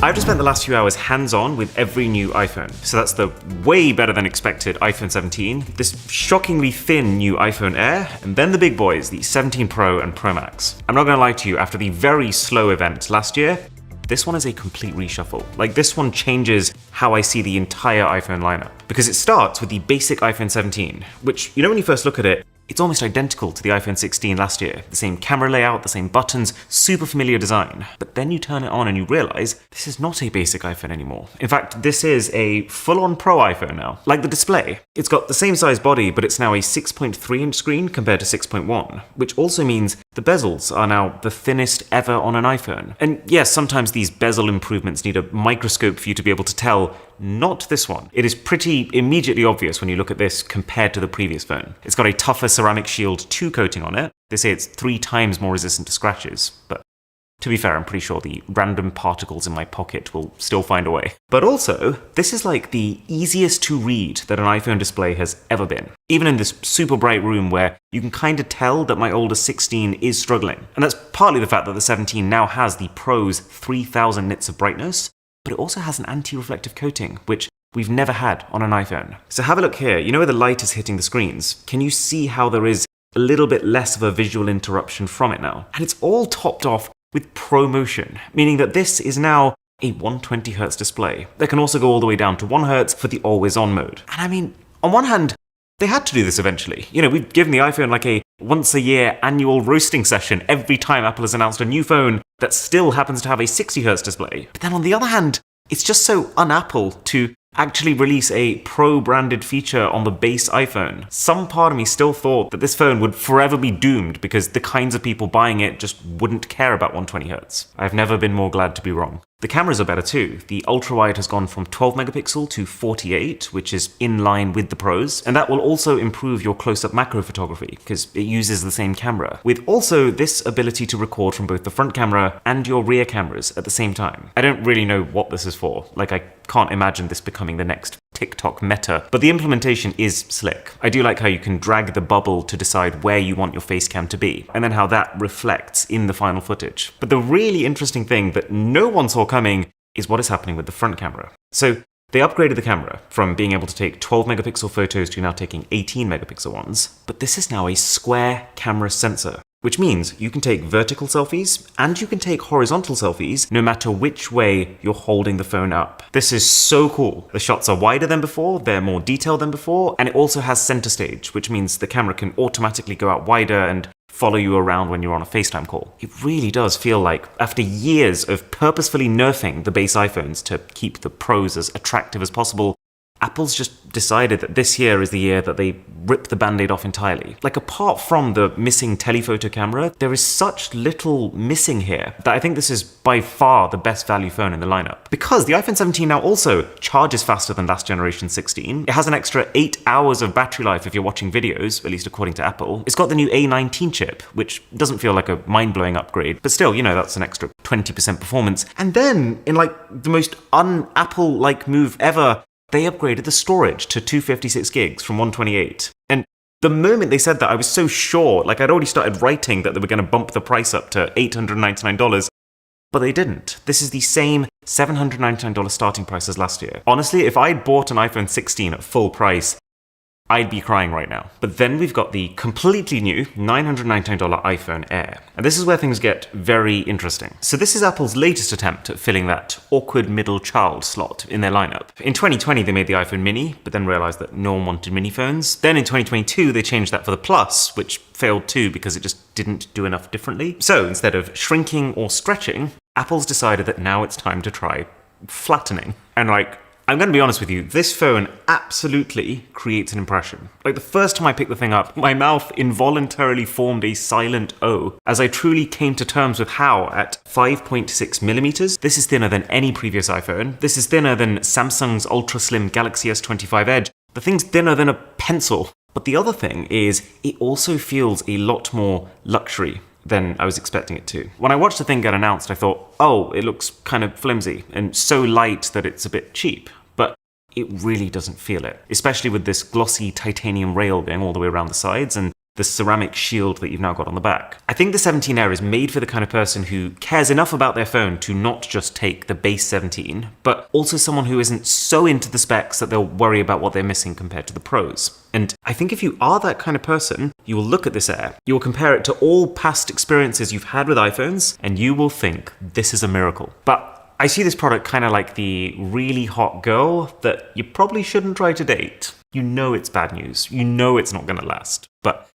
I've just spent the last few hours hands-on with every new iPhone. So that's the way better than expected iPhone 17, this shockingly thin new iPhone Air, and then the big boys, the 17 Pro and Pro Max. I'm not gonna lie to you, after the very slow event last year, this one is a complete reshuffle. Like, this one changes how I see the entire iPhone lineup. Because it starts with the basic iPhone 17, which, you know, when you first look at it, it's almost identical to the iPhone 16 last year. The same camera layout, the same buttons, super familiar design. But then you turn it on and you realize this is not a basic iPhone anymore. In fact, this is a full-on Pro iPhone now. Like the display, it's got the same size body, but it's now a 6.3-inch screen compared to 6.1, which also means the bezels are now the thinnest ever on an iPhone. And yes, sometimes these bezel improvements need a microscope for you to be able to tell. Not this one. It is pretty immediately obvious when you look at this compared to the previous phone. It's got a tougher Ceramic Shield 2 coating on it. They say it's 3 times more resistant to scratches, but to be fair, I'm pretty sure the random particles in my pocket will still find a way. But also, this is like the easiest to read that an iPhone display has ever been. Even in this super bright room where you can kind of tell that my older 16 is struggling. And that's partly the fact that the 17 now has the Pro's 3000 nits of brightness, but it also has an anti-reflective coating, which we've never had on an iPhone. So have a look here. You know where the light is hitting the screens? Can you see how there is a little bit less of a visual interruption from it now? And it's all topped off with ProMotion, meaning that this is now a 120Hz display that can also go all the way down to 1Hz for the always-on mode. And I mean, on one hand, they had to do this eventually. You know, we've given the iPhone like a once-a-year annual roasting session every time Apple has announced a new phone that still happens to have a 60Hz display. But then on the other hand, it's just so un-Apple to actually release a Pro-branded feature on the base iPhone. Some part of me still thought that this phone would forever be doomed because the kinds of people buying it just wouldn't care about 120Hz. I've never been more glad to be wrong. The cameras are better too. The ultra-wide has gone from 12 megapixel to 48, which is in line with the Pros, and that will also improve your close-up macro photography because it uses the same camera, with also this ability to record from both the front camera and your rear cameras at the same time. I don't really know what this is for. Like, I can't imagine this becoming the next TikTok meta, but the implementation is slick. I do like how you can drag the bubble to decide where you want your face cam to be, and then how that reflects in the final footage. But the really interesting thing that no one saw coming is what is happening with the front camera. So they upgraded the camera from being able to take 12 megapixel photos to now taking 18 megapixel ones, but this is now a square camera sensor, which means you can take vertical selfies and you can take horizontal selfies no matter which way you're holding the phone up. This is so cool. The shots are wider than before, they're more detailed than before, and it also has center stage, which means the camera can automatically go out wider and follow you around when you're on a FaceTime call. It really does feel like, after years of purposefully nerfing the base iPhones to keep the Pros as attractive as possible, Apple's just decided that this year is the year that they rip the band-aid off entirely. Like, apart from the missing telephoto camera, there is such little missing here that I think this is by far the best value phone in the lineup. Because the iPhone 17 now also charges faster than last generation 16. It has an extra 8 hours of battery life if you're watching videos, at least according to Apple. It's got the new A19 chip, which doesn't feel like a mind-blowing upgrade, but still, you know, that's an extra 20% performance. And then, in like the most un-Apple-like move ever, they upgraded the storage to 256 gigs from 128. And the moment they said that, I was so sure, like I'd already started writing that they were going to bump the price up to $899, but they didn't. This is the same $799 starting price as last year. Honestly, if I'd bought an iPhone 16 at full price, I'd be crying right now. But then we've got the completely new $999 iPhone Air. And this is where things get very interesting. So this is Apple's latest attempt at filling that awkward middle child slot in their lineup. In 2020, they made the iPhone mini, but then realized that no one wanted mini phones. Then in 2022, they changed that for the Plus, which failed too because it just didn't do enough differently. So instead of shrinking or stretching, Apple's decided that now it's time to try flattening. And like, I'm going to be honest with you, this phone absolutely creates an impression. Like, the first time I picked the thing up, my mouth involuntarily formed a silent O as I truly came to terms with how, at 5.6 millimeters, this is thinner than any previous iPhone. This is thinner than Samsung's ultra-slim Galaxy S25 Edge. The thing's thinner than a pencil. But the other thing is, it also feels a lot more luxury than I was expecting it to. When I watched the thing get announced, I thought, oh, it looks kind of flimsy and so light that it's a bit cheap. But it really doesn't feel it, especially with this glossy titanium rail going all the way around the sides and the ceramic shield that you've now got on the back. I think the 17 Air is made for the kind of person who cares enough about their phone to not just take the base 17, but also someone who isn't so into the specs that they'll worry about what they're missing compared to the Pros. And I think if you are that kind of person, you will look at this Air, you will compare it to all past experiences you've had with iPhones, and you will think, this is a miracle. But I see this product kind of like the really hot girl that you probably shouldn't try to date. You know it's bad news. You know it's not going to last. But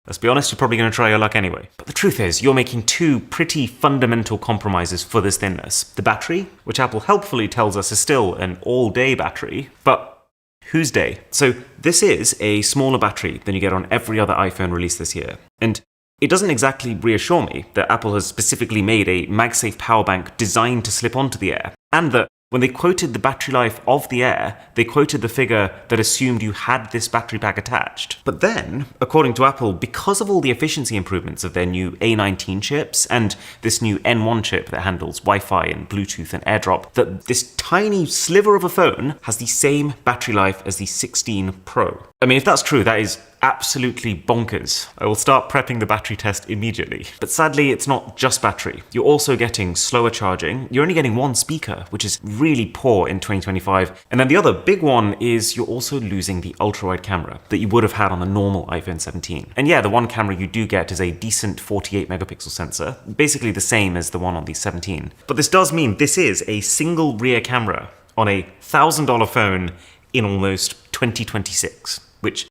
let's be honest, you're probably going to try your luck anyway. But the truth is, you're making two pretty fundamental compromises for this thinness. The battery, which Apple helpfully tells us is still an all-day battery, but whose day? So this is a smaller battery than you get on every other iPhone released this year. And it doesn't exactly reassure me that Apple has specifically made a MagSafe power bank designed to slip onto the Air, and that when they quoted the battery life of the Air, they quoted the figure that assumed you had this battery pack attached. But then, according to Apple, because of all the efficiency improvements of their new A19 chips and this new N1 chip that handles Wi-Fi and Bluetooth and AirDrop, that this tiny sliver of a phone has the same battery life as the 16 Pro. I mean, if that's true, that is absolutely bonkers. I will start prepping the battery test immediately. But sadly, it's not just battery. You're also getting slower charging. You're only getting one speaker, which is really poor in 2025. And then the other big one is you're also losing the ultra-wide camera that you would have had on the normal iPhone 17. And yeah, the one camera you do get is a decent 48 megapixel sensor, basically the same as the one on the 17. But this does mean this is a single rear camera on a $1,000 phone in almost 2026, which,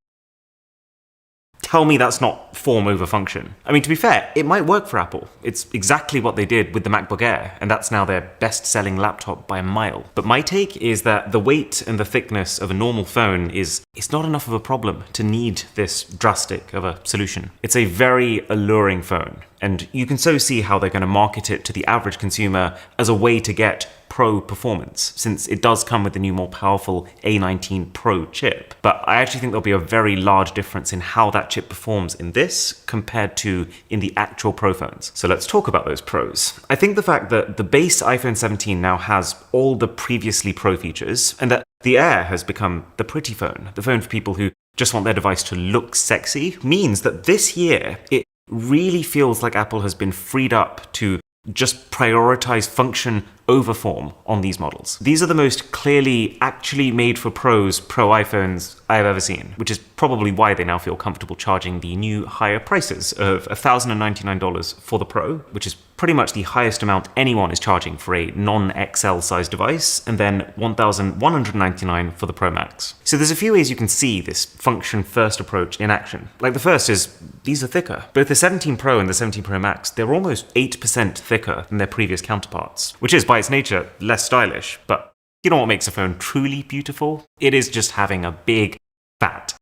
tell me that's not form over function. I mean, to be fair, it might work for Apple. It's exactly what they did with the MacBook Air, and that's now their best-selling laptop by a mile. But my take is that the weight and the thickness of a normal phone is not enough of a problem to need this drastic of a solution. It's a very alluring phone, and you can so see how they're going to market it to the average consumer as a way to get Pro performance, since it does come with the new more powerful A19 Pro chip. But I actually think there'll be a very large difference in how that chip performs in this compared to in the actual Pro phones. So let's talk about those pros. I think the fact that the base iPhone 17 now has all the previously Pro features, and that the Air has become the pretty phone, the phone for people who just want their device to look sexy, means that this year it really feels like Apple has been freed up to just prioritize function over form on these models. These are the most clearly actually made for pros Pro iPhones I have ever seen, which is probably why they now feel comfortable charging the new higher prices of $1,099 for the Pro, which is pretty much the highest amount anyone is charging for a non-XL size device, and then $1,199 for the Pro Max. So there's a few ways you can see this function-first approach in action. Like the first is, these are thicker. Both the 17 Pro and the 17 Pro Max, they're almost 8% thicker than their previous counterparts, which is by its nature less stylish, but you know what makes a phone truly beautiful? It is just having a big, fat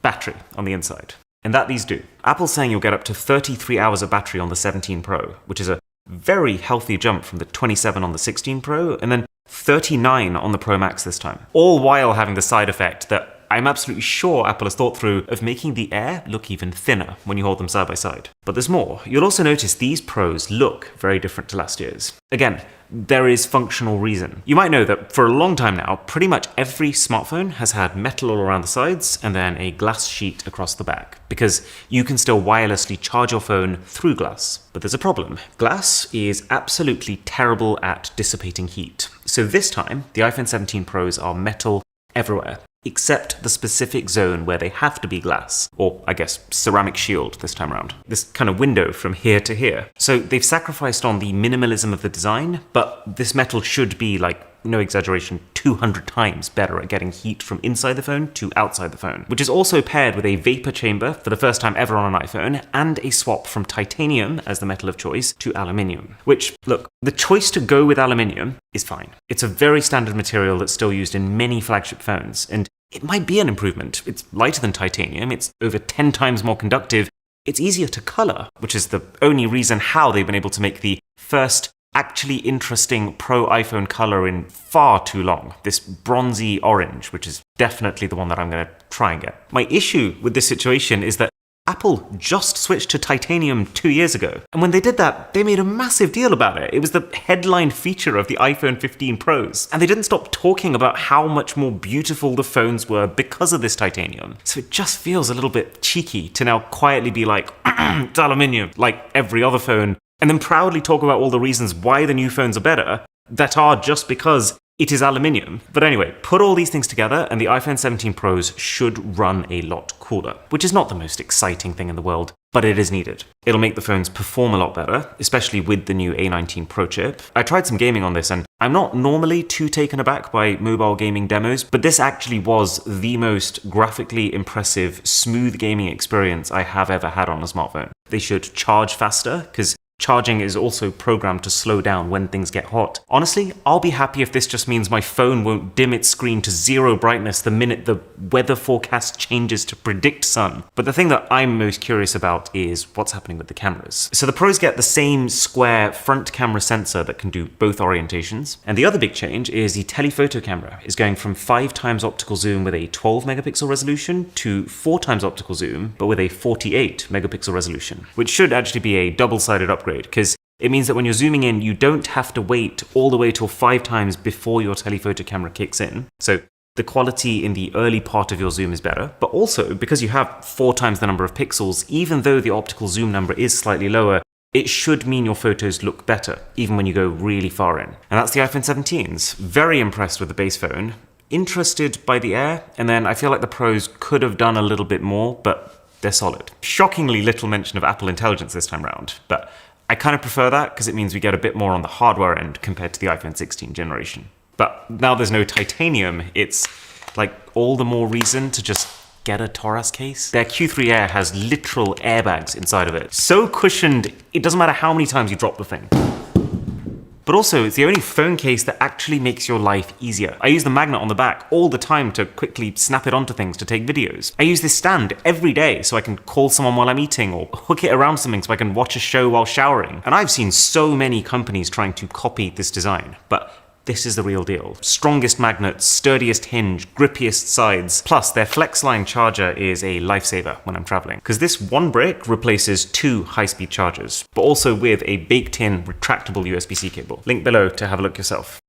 battery on the inside. And that these do. Apple's saying you'll get up to 33 hours of battery on the 17 Pro, which is a very healthy jump from the 27 on the 16 Pro, and then 39 on the Pro Max this time. All while having the side effect that I'm absolutely sure Apple has thought through of making the Air look even thinner when you hold them side by side. But there's more. You'll also notice these Pros look very different to last year's. Again, there is functional reason. You might know that for a long time now, pretty much every smartphone has had metal all around the sides and then a glass sheet across the back, because you can still wirelessly charge your phone through glass. But there's a problem. Glass is absolutely terrible at dissipating heat. So this time, the iPhone 17 Pros are metal everywhere, except the specific zone where they have to be glass, or I guess ceramic shield this time around. This kind of window from here to here. So they've sacrificed on the minimalism of the design, but this metal should be, like, no exaggeration, 200 times better at getting heat from inside the phone to outside the phone, which is also paired with a vapor chamber for the first time ever on an iPhone, and a swap from titanium as the metal of choice to aluminium. Which, look, the choice to go with aluminium is fine. It's a very standard material that's still used in many flagship phones, and it might be an improvement. It's lighter than titanium, it's over 10 times more conductive, it's easier to color, which is the only reason how they've been able to make the first actually interesting Pro iPhone color in far too long. This bronzy orange, which is definitely the one that I'm going to try and get. My issue with this situation is that Apple just switched to titanium 2 years ago. And when they did that, they made a massive deal about it. It was the headline feature of the iPhone 15 Pros. And they didn't stop talking about how much more beautiful the phones were because of this titanium. So it just feels a little bit cheeky to now quietly be like, it's aluminium, like every other phone, and then proudly talk about all the reasons why the new phones are better that are just because it is aluminium. But anyway, put all these things together and the iPhone 17 Pros should run a lot cooler, which is not the most exciting thing in the world, but it is needed. It'll make the phones perform a lot better, especially with the new A19 Pro chip. I tried some gaming on this and I'm not normally too taken aback by mobile gaming demos, but this actually was the most graphically impressive, smooth gaming experience I have ever had on a smartphone. They should charge faster, because charging is also programmed to slow down when things get hot. Honestly, I'll be happy if this just means my phone won't dim its screen to 0 brightness the minute the weather forecast changes to predict sun. But the thing that I'm most curious about is what's happening with the cameras. So the Pros get the same square front camera sensor that can do both orientations. And the other big change is the telephoto camera is going from 5x optical zoom with a 12 megapixel resolution to 4x optical zoom, but with a 48 megapixel resolution, which should actually be a double-sided upgrade, because it means that when you're zooming in, you don't have to wait all the way till 5 times before your telephoto camera kicks in. So the quality in the early part of your zoom is better, but also because you have 4 times the number of pixels, even though the optical zoom number is slightly lower, it should mean your photos look better, even when you go really far in. And that's the iPhone 17s. Very impressed with the base phone, interested by the Air, and then I feel like the Pros could have done a little bit more, but they're solid. Shockingly little mention of Apple Intelligence this time around, but I kind of prefer that because it means we get a bit more on the hardware end compared to the iPhone 16 generation. But now there's no titanium, it's like all the more reason to just get a Taurus case. Their Q3 Air has literal airbags inside of it. So cushioned, it doesn't matter how many times you drop the thing. But also, it's the only phone case that actually makes your life easier. I use the magnet on the back all the time to quickly snap it onto things to take videos. I use this stand every day so I can call someone while I'm eating or hook it around something so I can watch a show while showering. And I've seen so many companies trying to copy this design, but this is the real deal. Strongest magnets, sturdiest hinge, grippiest sides. Plus, their FlexLine charger is a lifesaver when I'm traveling, because this one brick replaces 2 high-speed chargers, but also with a baked-in retractable USB-C cable. Link below to have a look yourself.